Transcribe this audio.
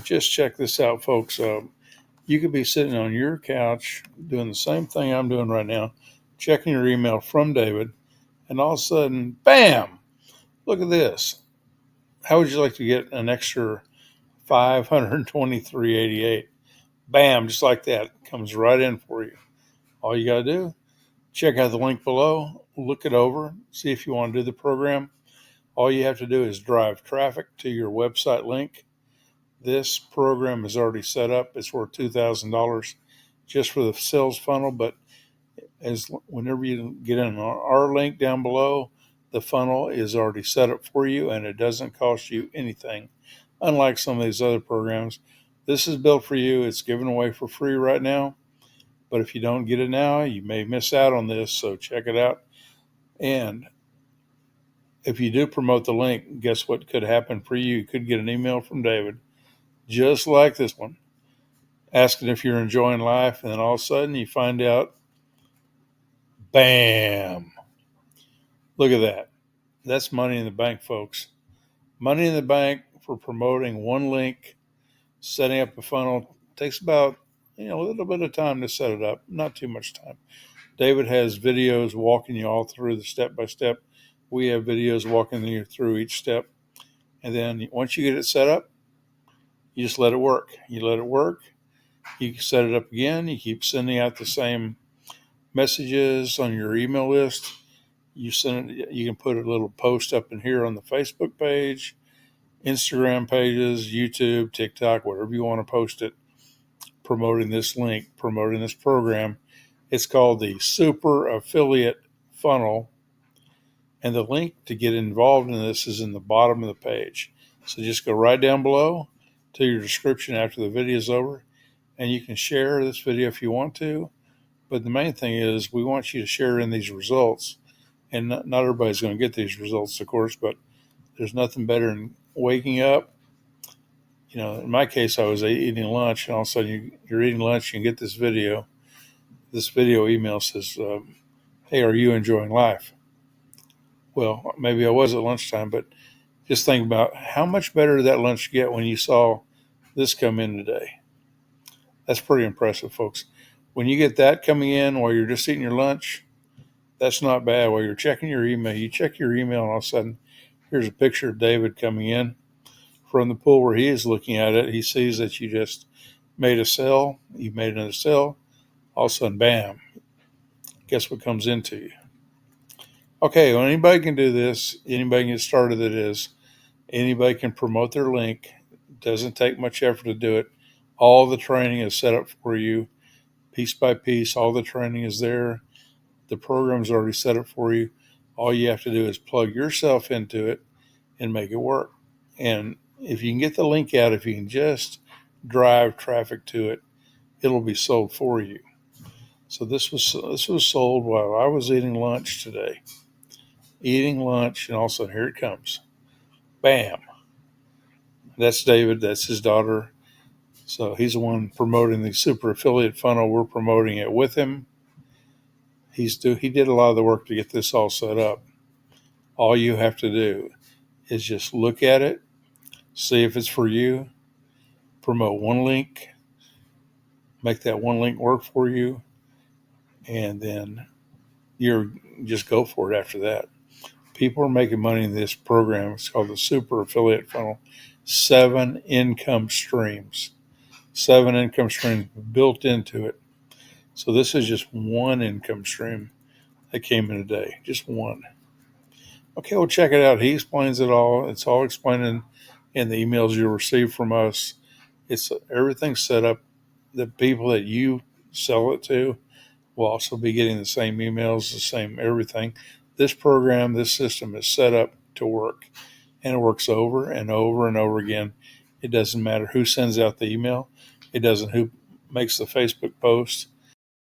Just check this out, folks. You could be sitting on your couch doing the same thing I'm doing right now, checking your email from David, and all of a sudden, bam! Look at this. How would you like to get an extra $523.88? Bam! Just like that, it comes right in for you. All you got to do, check out the link below, look it over, see if you want to do the program. All you have to do is drive traffic to your website link. This program is already set up. It's worth $2,000 just for the sales funnel, but whenever you get in our link down below, the funnel is already set up for you and it doesn't cost you anything. Unlike some of these other programs, this is built for you. It's given away for free right now, but if you don't get it now, you may miss out on this, so check it out. And if you do promote the link, guess what could happen for you? You could get an email from David, just like this one, asking if you're enjoying life, and then all of a sudden you find out, bam! Look at that. That's money in the bank, folks. Money in the bank for promoting one link, setting up a funnel. Takes about a little bit of time to set it up, not too much time. David has videos walking you all through the step-by-step. We have videos walking you through each step. And then once you get it set up, you just let it work. You let it work. You set it up again. You keep sending out the same messages on your email list. You send it. You can put a little post up in here on the Facebook page, Instagram pages, YouTube, TikTok, whatever you want to post it, promoting this link, promoting this program. It's called the Super Affiliate Funnel. And the link to get involved in this is in the bottom of the page. So just go right down below to your description after the video is over. And you can share this video if you want to. But the main thing is we want you to share in these results. And not everybody's going to get these results, of course, but there's nothing better than waking up. In my case, I was eating lunch, and all of a sudden you're eating lunch, you can get this video. This video email says, hey, are you enjoying life? Well, maybe I was at lunchtime, but just think about how much better did that lunch get when you saw this come in today. That's pretty impressive, folks. When you get that coming in while you're just eating your lunch, that's not bad. While you're checking your email, you check your email, and all of a sudden, here's a picture of David coming in from the pool where he is looking at it. He sees that you just made a sale. You made another sale. All of a sudden, bam. Guess what comes into you? Okay, well, anybody can do this. Anybody can get started at this. Anybody can promote their link. It doesn't take much effort to do it. All the training is set up for you, piece by piece. All the training is there. The program's already set up for you. All you have to do is plug yourself into it and make it work. And if you can get the link out, if you can just drive traffic to it, it'll be sold for you. So this was sold while I was eating lunch today. Eating lunch, and all of a sudden, here it comes. Bam. That's David. That's his daughter. So he's the one promoting the super affiliate funnel. We're promoting it with him. He did a lot of the work to get this all set up. All you have to do is just look at it, see if it's for you, promote one link, make that one link work for you, and then you're just go for it after that. People are making money in this program. It's called the Super Affiliate Funnel. 7 income streams. 7 income streams built into it. So this is just one income stream that came in today. Just one. Okay, well, check it out. He explains it all. It's all explained in the emails you'll receive from us. It's everything's set up. The people that you sell it to will also be getting the same emails, the same everything. This program, this system is set up to work, and it works over and over and over again. It doesn't matter who sends out the email. It doesn't who makes the Facebook post.